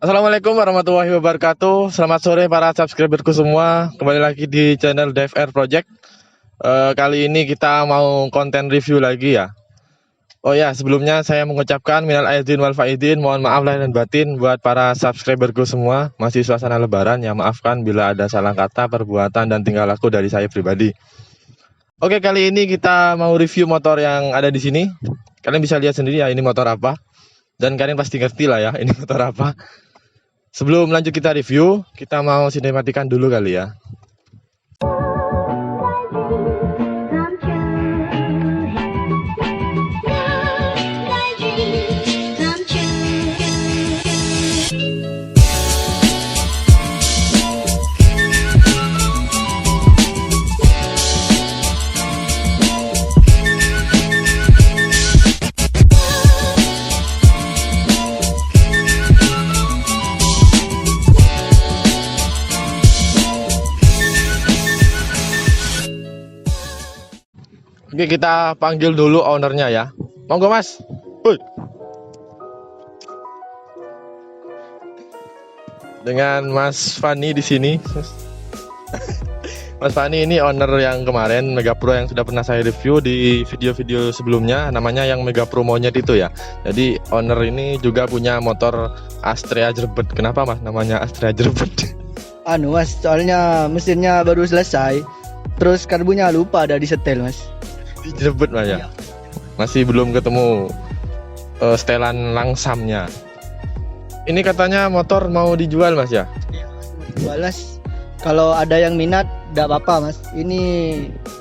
Assalamualaikum warahmatullahi wabarakatuh. Selamat sore para subscriberku semua. Kembali lagi di channel DFR Project. Kali ini kita mau konten review lagi ya. Oh ya, sebelumnya saya mengucapkan minal aidin wal faidin, mohon maaf lahir dan batin buat para subscriberku semua. Masih suasana lebaran ya, maafkan bila ada salah kata, perbuatan dan tingkah laku dari saya pribadi. Oke, kali ini kita mau review motor yang ada di sini. Kalian bisa lihat sendiri ya, ini motor apa. Dan kalian pasti ngerti lah ya, ini motor apa. Sebelum lanjut kita review, kita mau sinematikan dulu kali ya. Oke, kita panggil dulu ownernya ya. Monggo Mas. Woi. Dengan Mas Fani di sini. Mas Fani ini owner yang kemarin Mega Pro yang sudah pernah saya review di video-video sebelumnya, namanya yang Mega Pro monyet itu ya. Jadi owner ini juga punya motor Astrea Jerbet. Kenapa Mas namanya Astrea Jerbet? Mas, soalnya mesinnya baru selesai, terus karbunya lupa ada di setel Mas. Dijerbet Mas ya. Masih belum ketemu setelan langsamnya. Ini katanya motor mau dijual Mas ya? Jual Mas. Kalau ada yang minat, tidak apa-apa Mas. Ini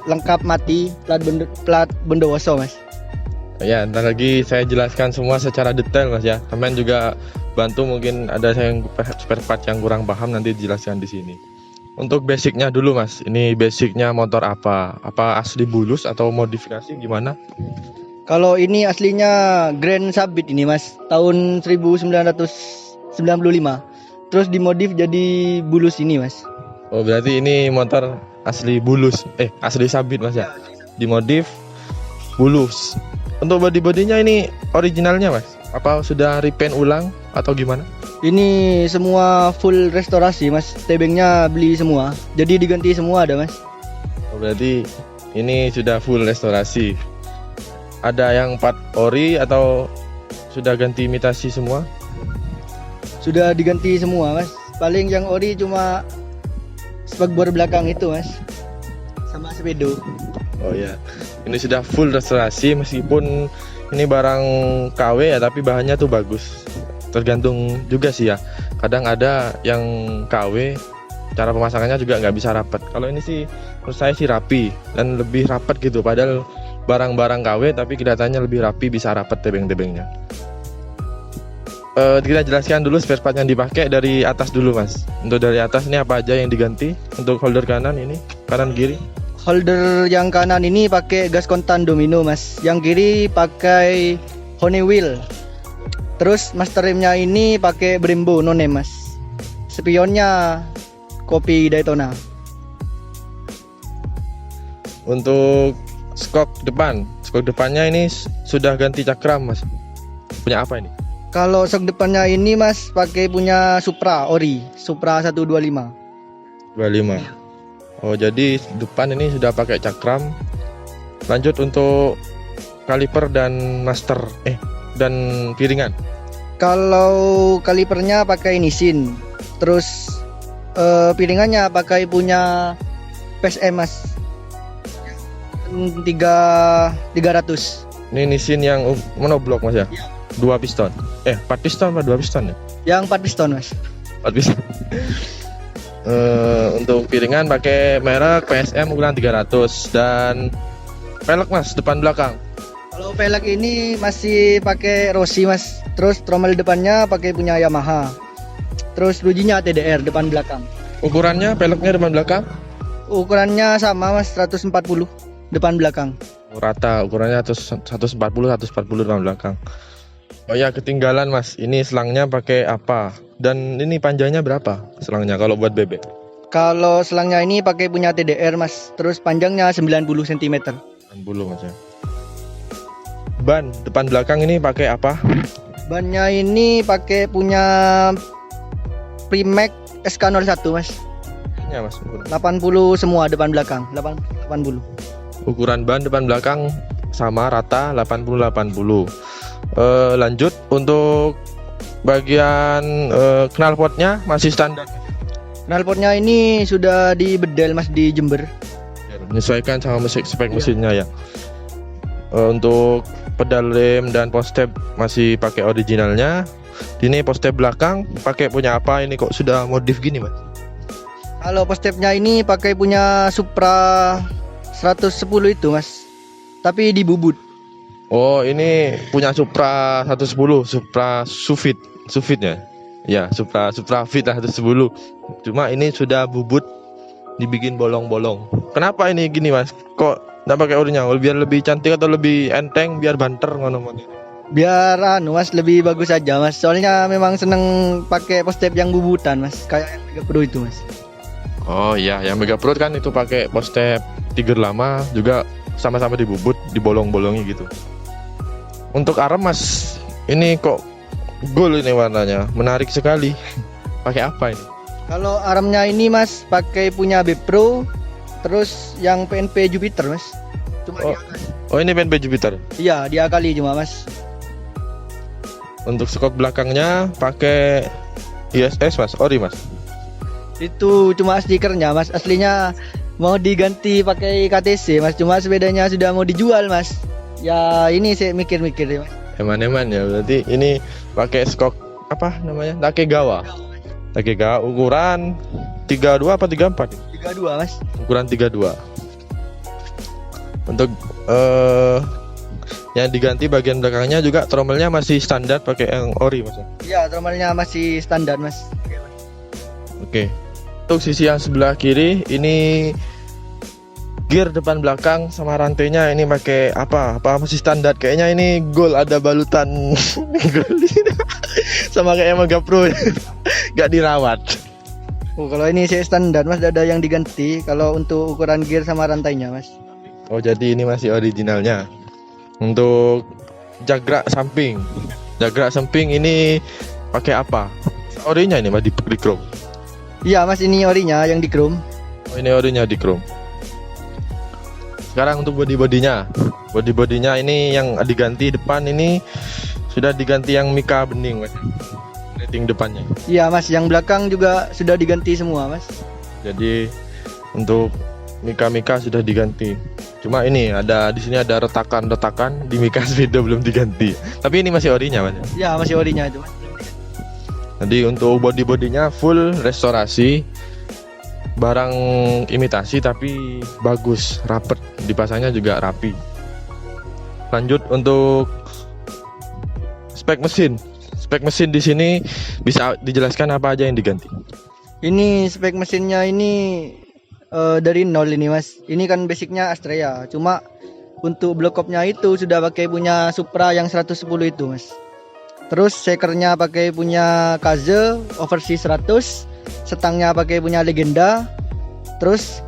lengkap mati, plat Bondowoso Mas. Ya, ntar lagi saya jelaskan semua secara detail Mas ya. Teman juga bantu, mungkin ada yang spare part yang kurang paham nanti dijelaskan di sini. Untuk basicnya dulu Mas, ini basicnya motor apa? Apa asli bulus atau modifikasi gimana? Kalau ini aslinya Grand Sabit ini Mas, tahun 1995. Terus dimodif jadi bulus ini Mas. Oh, berarti ini motor asli bulus, asli sabit Mas ya? Dimodif bulus. Untuk body-bodinya ini originalnya Mas? Apa sudah repaint ulang atau gimana? Ini semua full restorasi Mas, tebengnya beli semua, jadi diganti semua ada Mas. Oh, berarti ini sudah full restorasi. Ada yang part ori atau sudah ganti imitasi semua? Sudah diganti semua Mas, paling yang ori cuma spakbor belakang itu Mas, sama sepedo. Oh ya, ini sudah full restorasi meskipun ini barang KW ya, tapi bahannya tuh bagus. Tergantung juga sih ya. Kadang ada yang KW, cara pemasangannya juga nggak bisa rapat. Kalau ini sih menurut saya sih rapi dan lebih rapat gitu. Padahal barang-barang KW tapi kelihatannya lebih rapi, bisa rapat tebeng-tebengnya. Kita jelaskan dulu spare part yang dipakai dari atas dulu Mas. Untuk dari atas ini apa aja yang diganti? Untuk holder kanan ini, kanan kiri. Holder yang kanan ini pakai gas kontan Domino Mas, yang kiri pakai Honeywell. Terus master remnya ini pakai Brembo no name Mas. Spionnya kopi Daytona. Untuk skok depannya ini sudah ganti cakram Mas. Punya apa ini? Kalau sok depannya ini Mas pakai punya Supra ori, Supra 125. 25. Oh, jadi depan ini sudah pakai cakram. Lanjut untuk kaliper dan master dan piringan. Kalau kalipernya pakai Nissin. Terus piringannya pakai punya PSM Mas. 300. Ini Nissin yang monoblok Mas ya? 2 piston. 4 piston apa 2 piston ya? Yang 4 piston Mas. 4 piston. Untuk piringan pakai merek PSM ukuran 300 dan pelek Mas depan belakang. Kalau pelek ini masih pakai Rossi Mas. Terus tromel depannya pakai punya Yamaha. Terus rujinya TDR depan belakang. Ukurannya peleknya depan belakang? Ukurannya sama Mas, 140 depan belakang. Rata ukurannya 140 depan belakang. Oh ya, ketinggalan Mas. Ini selangnya pakai apa? Dan ini panjangnya berapa selangnya kalau buat bebek? Kalau selangnya ini pakai punya TDR Mas. Terus panjangnya 90 cm. 60 Mas ya. Ban depan belakang ini pakai apa? Bannya ini pakai punya Primax SK01 mas. Ya mas. 80 semua depan belakang. 80. Ukuran ban depan belakang sama rata 80-80. Lanjut untuk bagian knalpotnya masih standar. Knalpotnya ini sudah dibedel mas di Jember. Menyesuaikan sama spek mesinnya ya. Untuk pedal rem dan post-step masih pakai originalnya. Ini post-step belakang pakai punya apa ini kok sudah modif gini mas? Kalau post-stepnya ini pakai punya Supra 110 itu mas, tapi dibubut. Oh ini punya Supra 110, Supra Sufit ya, Supra Fit lah 110. Cuma ini sudah bubut, dibikin bolong-bolong. Kenapa ini gini mas? Kok nggak pakai orinya? Biar lebih cantik atau lebih enteng, biar banter ngono? Biar mas lebih bagus aja mas. Soalnya memang seneng pakai post-step yang bubutan mas, kayak yang Mega Pro itu mas. Oh iya, yang Mega Pro kan itu pakai post-step Tiger lama juga sama-sama dibubut, dibolong-bolongi gitu. Untuk arem mas, ini kok gold ini warnanya, menarik sekali. Pakai apa ini? Kalau armnya ini mas pakai punya B Pro, terus yang PNP Jupiter mas. Cuma diakali. Oh ini PNP Jupiter. Iya diakali cuma mas. Untuk skok belakangnya pakai ISS mas, ori mas. Itu cuma stikernya mas, aslinya mau diganti pakai KTC mas, cuma sepedanya sudah mau dijual mas. Ya ini saya mikir-mikir ya mas. Eman-eman ya, berarti ini pakai skok apa namanya? Takegawa ukuran 32 apa 34? 32 mas. Ukuran 32. Untuk yang diganti bagian belakangnya juga trommelnya masih standar pakai yang ori mas. Iya trommelnya masih standar mas. Oke. Untuk sisi yang sebelah kiri ini gear depan belakang sama rantainya ini pakai apa masih standar, kayaknya ini gold, ada balutan gold sama kayak Mega Pro gak dirawat. Oh kalau ini saya standar mas, ada yang diganti kalau untuk ukuran gear sama rantainya mas. Oh jadi ini masih originalnya. Untuk jagrak samping ini pakai apa? Orinya ini mas di chrome. Iya mas, ini orinya yang di chrome. Oh ini orinya di chrome. Sekarang untuk body-bodinya ini yang diganti depan ini sudah diganti yang Mika bening mas. Rating depannya. Iya mas, yang belakang juga sudah diganti semua mas. Jadi untuk Mika sudah diganti. Cuma ini di sini ada retakan di Mika Speedo belum diganti. Tapi ini masih orinya mas. Iya masih orinya itu mas. Jadi untuk body-bodinya full restorasi, barang imitasi tapi bagus, rapet, dipasangnya juga rapi. Lanjut untuk spek mesin di sini bisa dijelaskan apa aja yang diganti? Ini spek mesinnya ini dari nol ini mas. Ini kan basicnya Astrea, cuma untuk block up-nya itu sudah pakai punya Supra yang 110 itu mas. Terus shakernya pakai punya Kaze Overseas 100, setangnya pakai punya Legenda. Terus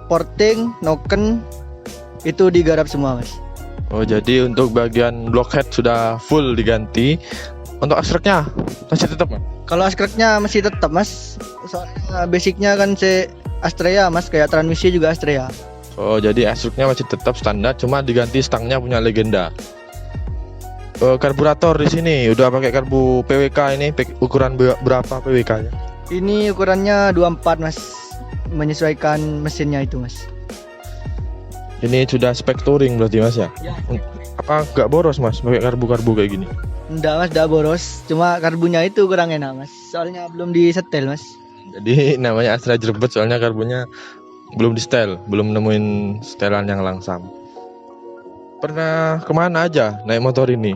porting, noken itu digarap semua mas. Oh jadi untuk bagian blockhead sudah full diganti. Untuk askreknya masih tetap mas? Kalau askreknya masih tetap mas, soalnya basicnya kan Astrea mas, kayak transmisi juga Astrea. Oh jadi askreknya masih tetap standar, cuma diganti stangnya punya Legenda. Karburator di sini udah pakai karbu PWK, ini ukuran berapa PWK-nya? Ini ukurannya 24 mas, menyesuaikan mesinnya itu mas. Ini sudah spek touring berarti mas ya? Ya. Apa nggak boros mas pakai karbu kayak gini? Enggak mas, enggak boros, cuma karbunya itu kurang enak mas, soalnya belum disetel mas. Jadi namanya Astra Jerbet soalnya karbunya belum di setel, belum nemuin setelan yang langsam. Pernah kemana aja naik motor ini?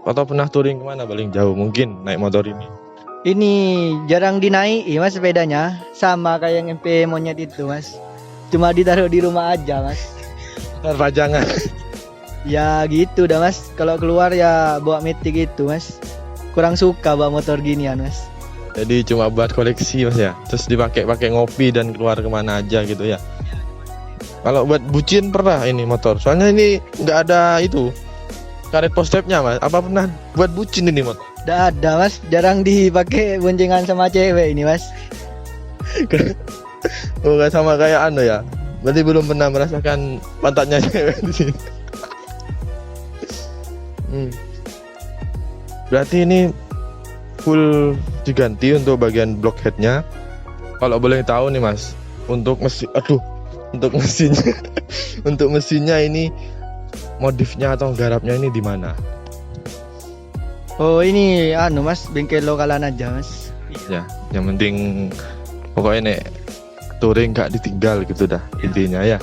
Atau pernah touring kemana paling jauh mungkin naik motor ini? Ini jarang dinaiki mas sepedanya, sama kayak yang MP monyet itu mas, cuma ditaruh di rumah aja mas. Terpajangan. Ya gitu dah mas, kalau keluar ya bawa metik gitu mas, kurang suka bawa motor ginian mas. Jadi cuma buat koleksi mas ya, terus dipakai ngopi dan keluar kemana aja gitu ya. Kalau buat bucin pernah ini motor, soalnya ini nggak ada itu karet post stepnya mas. Apa pernah buat bucin ini motor? Nggak ada mas, jarang dipakai boncengan sama cewek ini mas. Oh, nggak sama kayak anu ya. Berarti belum pernah merasakan pantatnya cewek di sini. Berarti ini full diganti untuk bagian blockheadnya. Kalau boleh tahu nih mas, untuk mesin, untuk mesinnya, untuk mesinnya ini modifnya atau garapnya ini di mana? Oh ini anu mas, bengkel lokalan aja mas. Ya, yang penting pokoknya nek touring gak ditinggal gitu dah intinya ya.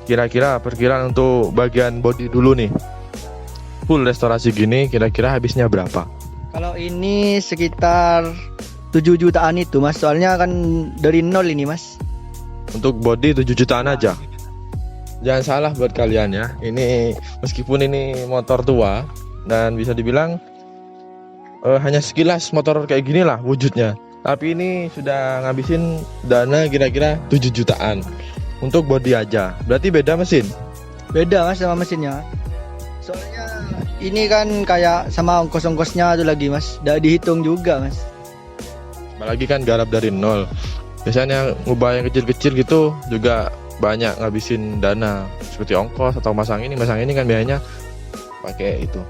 Kira-kira perkiraan untuk bagian body dulu nih, full restorasi gini kira-kira habisnya berapa? Kalau ini sekitar 7 jutaan itu mas, soalnya kan dari nol ini mas. Untuk body 7 jutaan aja. Jangan salah buat kalian ya, ini meskipun ini motor tua dan bisa dibilang hanya sekilas motor kayak gini lah wujudnya, tapi ini sudah ngabisin dana kira-kira 7 jutaan untuk body aja. Berarti beda mesin? Beda mas sama mesinnya. Soalnya ini kan kayak sama ongkos-ongkosnya itu lagi mas, udah dihitung juga mas. Apalagi kan garap dari nol. Biasanya ngubah yang kecil-kecil gitu juga banyak ngabisin dana seperti ongkos atau masang ini kan biayanya pakai itu.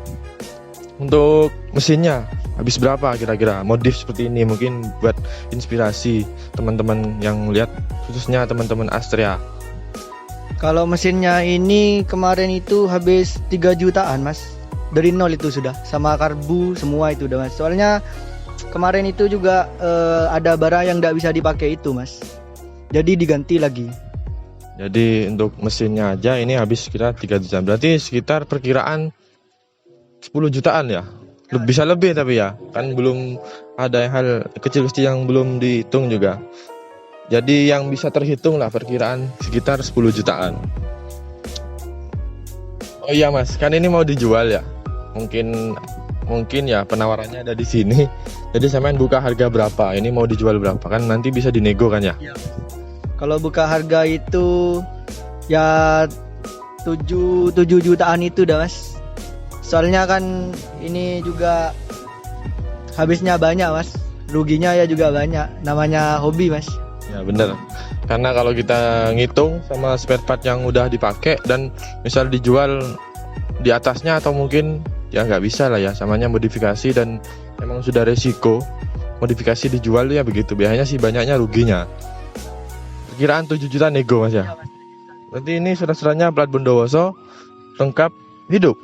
Untuk mesinnya habis berapa kira-kira? Modif seperti ini mungkin buat inspirasi teman-teman yang lihat, khususnya teman-teman Astrea. Kalau mesinnya ini kemarin itu habis 3 jutaan mas, dari nol itu sudah, sama karbu semua itu udah mas. Soalnya kemarin itu juga ada bara yang nggak bisa dipakai itu mas, jadi diganti lagi. Jadi untuk mesinnya aja ini habis sekitar 3 jutaan. Berarti sekitar perkiraan 10 jutaan ya? Bisa lebih tapi ya, kan belum ada hal kecil-kecil yang belum dihitung juga. Jadi yang bisa terhitung lah perkiraan sekitar 10 jutaan. Oh iya mas, kan ini mau dijual ya? Mungkin ya penawarannya ada di sini. Jadi sampean buka harga berapa? Ini mau dijual berapa? Kan nanti bisa dinego kan ya? Ya. Kalau buka harga itu ya 7 jutaan itu dah mas. Soalnya kan ini juga habisnya banyak mas, ruginya ya juga banyak, namanya hobi mas. Ya bener, karena kalau kita ngitung sama spare part yang udah dipakai dan misal dijual di atasnya atau mungkin ya nggak bisa lah ya, samanya modifikasi dan emang sudah resiko modifikasi dijual ya begitu, biasanya sih banyaknya ruginya. Perkiraan 7 juta nego mas ya. Berarti ini surat-suratnya plat Bondowoso lengkap hidup.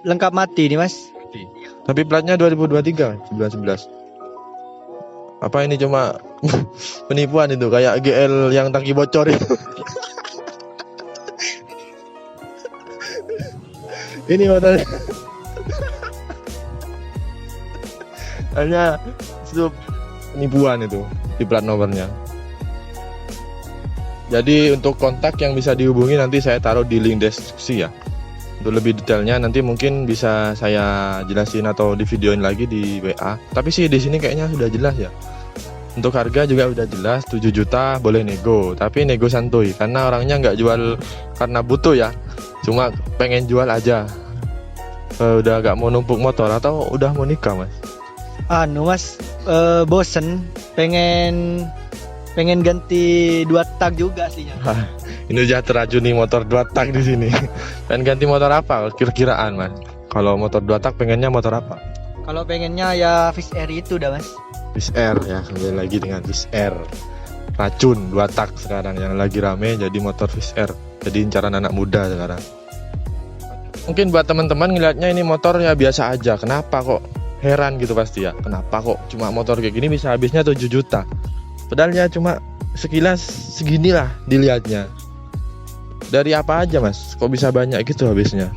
Lengkap mati nih mas. Tapi platnya 2023 1911. Apa ini cuma penipuan itu kayak GL yang tangki bocor itu. Ini motor hanya itu penipuan itu di plat nomornya. Jadi untuk kontak yang bisa dihubungi nanti saya taruh di link deskripsi ya. Untuk lebih detailnya nanti mungkin bisa saya jelasin atau di videoin lagi di WA. Tapi sih di sini kayaknya sudah jelas ya. Untuk harga juga udah jelas, 7 juta boleh nego, tapi nego santuy karena orangnya nggak jual karena butuh ya. Cuma pengen jual aja. Udah gak mau numpuk motor atau udah mau nikah mas? Mas, bosen, pengen ganti 2 tak juga sih. Ini udah teracuni motor 2 tak di sini. Pengen ganti motor apa? Kira-kiraan mas. Kalau motor 2 tak pengennya motor apa? Kalau pengennya ya Fish Air itu dah mas. Fish Air ya, kembali lagi dengan Fish Air. Racun 2 tak sekarang yang lagi rame jadi motor Fish Air. Jadi incaran anak muda sekarang. Mungkin buat teman-teman ngelihatnya ini motor ya biasa aja. Kenapa kok heran gitu pasti ya? Kenapa kok cuma motor kayak gini bisa habisnya 7 juta? Padahal ya cuma sekilas seginilah dilihatnya. Dari apa aja mas? Kok bisa banyak gitu habisnya?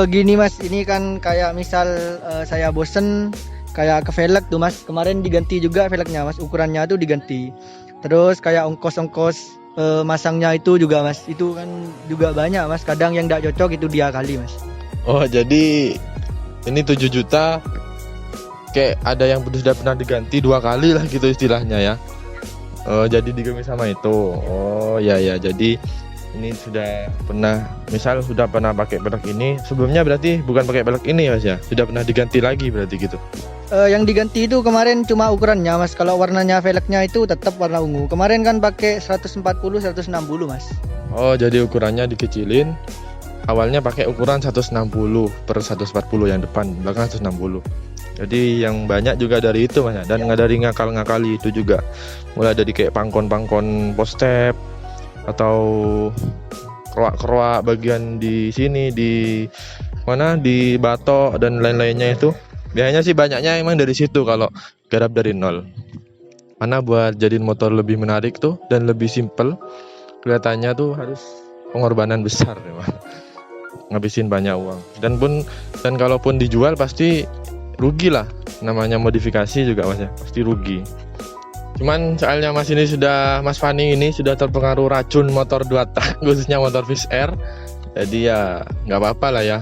Gini mas, ini kan kayak misal saya bosen kayak ke velg tuh mas. Kemarin diganti juga velgnya mas, ukurannya tuh diganti. Terus kayak ongkos-ongkos masangnya itu juga mas, itu kan juga banyak mas. Kadang yang tidak cocok itu dia kali mas. Oh jadi ini 7 juta kayak ada yang sudah pernah diganti 2 kali lah gitu istilahnya ya. Oh jadi digemis sama itu. Oh ya ya, jadi Ini sudah pernah, misal sudah pernah pakai velg ini, sebelumnya berarti bukan pakai velg ini Mas ya, sudah pernah diganti lagi berarti gitu. Yang diganti itu kemarin cuma ukurannya Mas. Kalau warnanya velgnya itu tetap warna ungu. Kemarin kan pakai 140 160 Mas. Oh, jadi ukurannya dikecilin. Awalnya pakai ukuran 160 per 140 yang depan, belakang 160. Jadi yang banyak juga dari itu Mas ya. Dan nggak dari ngakali itu juga. Mulai dari kayak pangkon-pangkon postep atau keruak-keruak bagian di sini, di mana, di batok dan lain-lainnya itu. Biasanya sih banyaknya emang dari situ kalau garap dari nol. Karena buat jadiin motor lebih menarik tuh dan lebih simple, kelihatannya tuh harus pengorbanan besar ya, Mas. Ngabisin banyak uang. Dan kalaupun dijual pasti rugi lah. Namanya modifikasi juga Mas ya, pasti rugi. Cuman soalnya Mas Fani ini sudah terpengaruh racun motor 2 tak, khususnya motor Fish Air. Jadi ya nggak apa-apa lah ya,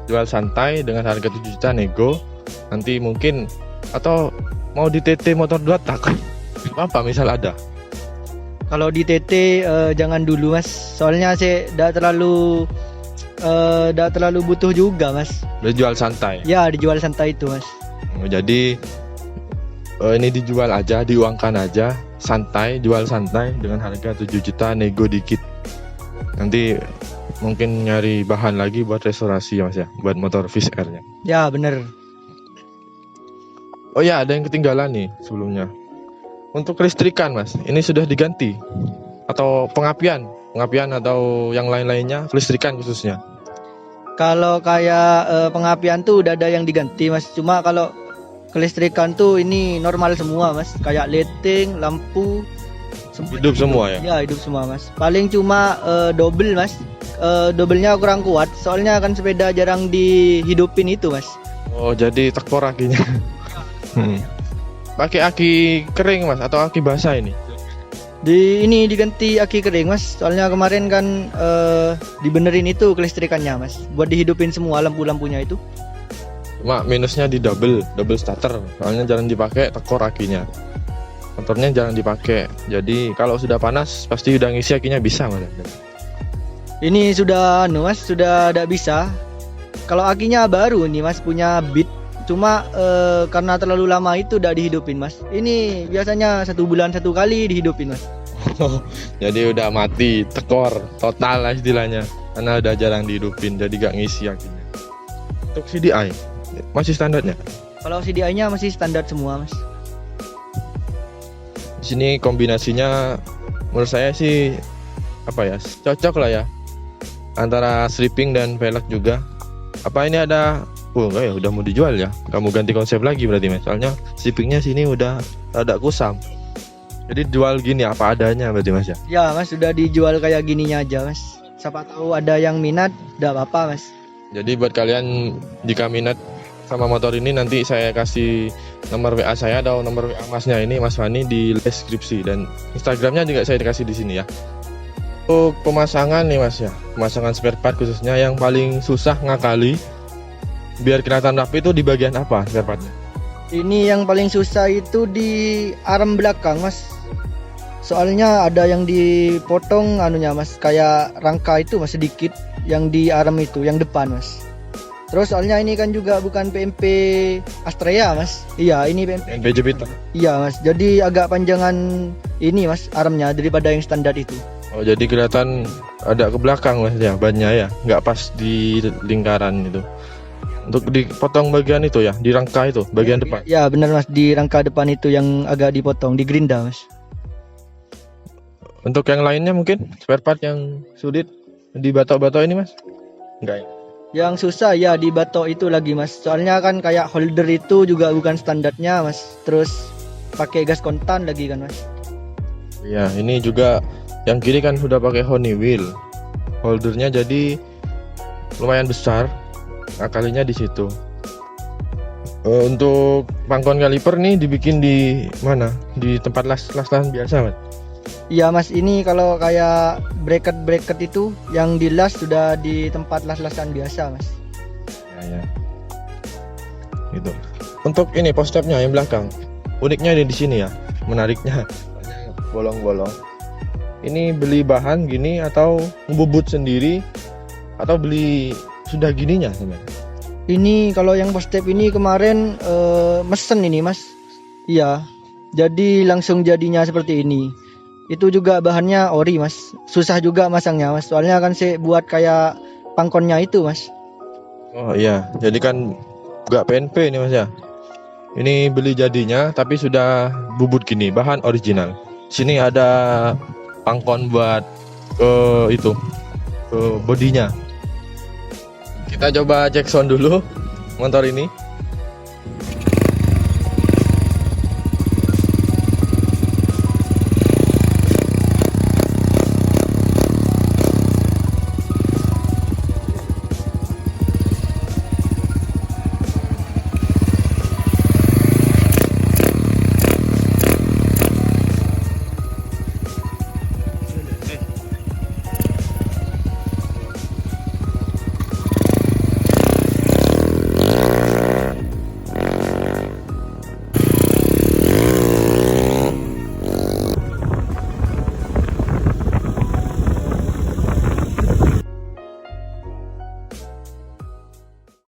jual santai dengan harga 7 juta nego. Nanti mungkin atau mau di TT motor 2 tak. Apa misal ada. Kalau di TT jangan dulu Mas. Soalnya saya tidak terlalu butuh juga Mas. Dijual santai. Ya, dijual santai itu Mas. Jadi ini dijual aja, diuangkan aja, santai, jual santai dengan harga 7 juta nego dikit. Nanti mungkin nyari bahan lagi buat restorasi Mas ya, buat motor Fish Air-nya. Ya, bener. Oh ya, ada yang ketinggalan nih sebelumnya. Untuk kelistrikan Mas, ini sudah diganti atau pengapian atau yang lain-lainnya, kelistrikan khususnya. Kalau kayak pengapian tuh udah ada yang diganti Mas. Cuma kalau kelistrikan tuh ini normal semua Mas. Kayak lighting, lampu Hidup semua ya? Ya, hidup semua Mas. Paling cuma double Mas. Doublenya kurang kuat. Soalnya kan sepeda jarang dihidupin itu Mas. Oh, jadi tekor akinya. Pakai aki kering Mas atau aki basah ini? Ini diganti aki kering Mas. Soalnya kemarin kan dibenerin itu kelistrikannya Mas. Buat dihidupin semua lampu-lampunya itu. Cuma minusnya di double starter. Soalnya jarang dipakai, tekor akinya. Motornya jarang dipakai. Jadi kalau sudah panas pasti udah ngisi akinya bisa Mas. Ini sudah Mas, sudah tidak bisa. Kalau akinya baru nih Mas, punya Beat. Cuma karena terlalu lama itu udah dihidupin Mas. Ini biasanya 1 bulan 1 kali dihidupin Mas. Jadi udah mati, tekor total lah istilahnya. Karena udah jarang dihidupin, jadi gak ngisi akinya. Untuk CDI masih standarnya? Kalau CDI-nya masih standar semua Mas. Di sini kombinasinya menurut saya sih cocok lah ya antara stripping dan velg juga. Apa ini ada? Oh enggak ya, udah mau dijual ya. Kamu ganti konsep lagi berarti Mas. Soalnya strippingnya sini udah ada kusam. Jadi jual gini apa adanya berarti Mas ya? Ya Mas, sudah dijual kayak gininya aja Mas. Siapa tahu ada yang minat, enggak apa-apa Mas. Jadi buat kalian jika minat sama motor ini, nanti saya kasih nomor WA saya atau nomor WA Masnya ini, Mas Fani, di deskripsi, dan Instagramnya juga saya kasih di sini ya. Untuk pemasangan nih Mas ya, pemasangan spare part khususnya yang paling susah ngakali biar kelihatan rapi itu di bagian apa spare partnya? Ini yang paling susah itu di arm belakang Mas. Soalnya ada yang dipotong anunya Mas, kayak rangka itu Mas sedikit yang di arm itu, yang depan Mas. Terus soalnya ini kan juga bukan PMP Astrea Mas. Iya, ini PMP Jupiter. Iya Mas, jadi agak panjangan ini Mas armnya daripada yang standar itu. Oh, jadi kelihatan ada ke belakang Mas ya, bannya ya, nggak pas di lingkaran itu. Untuk dipotong bagian itu ya, di rangka itu, bagian depan. Ya benar Mas, di rangka depan itu yang agak dipotong, di gerinda Mas. Untuk yang lainnya mungkin spare part yang sulit di batok-batok ini Mas? Enggak ya? Yang susah ya di batok itu lagi Mas. Soalnya kan kayak holder itu juga bukan standarnya Mas. Terus pakai gas kontan lagi kan Mas. Ya, ini juga yang kiri kan sudah pakai Honeywell. Holdernya jadi lumayan besar. Akalinya di situ. Untuk pangkon kaliper nih dibikin di mana? Di tempat las-lasan biasa Mas? Iya Mas, ini kalau kayak bracket itu yang di las sudah di tempat las-lasan biasa Mas. Ya. Gitu. Untuk ini postepnya yang belakang, uniknya di sini ya, menariknya bolong-bolong. Ini beli bahan gini atau ngebubut sendiri atau beli sudah gininya sebenarnya? Ini kalau yang post step ini kemarin mesen ini mas. Iya. Jadi langsung jadinya seperti ini. Itu juga bahannya ori mas. Susah juga masangnya mas. Soalnya kan saya buat kayak pangkonnya itu mas. Oh iya, jadi kan nggak PNP ini mas ya. Ini beli jadinya tapi sudah bubut gini, bahan original. Sini ada pangkon buat itu ke bodinya. Kita coba cek sound dulu motor ini.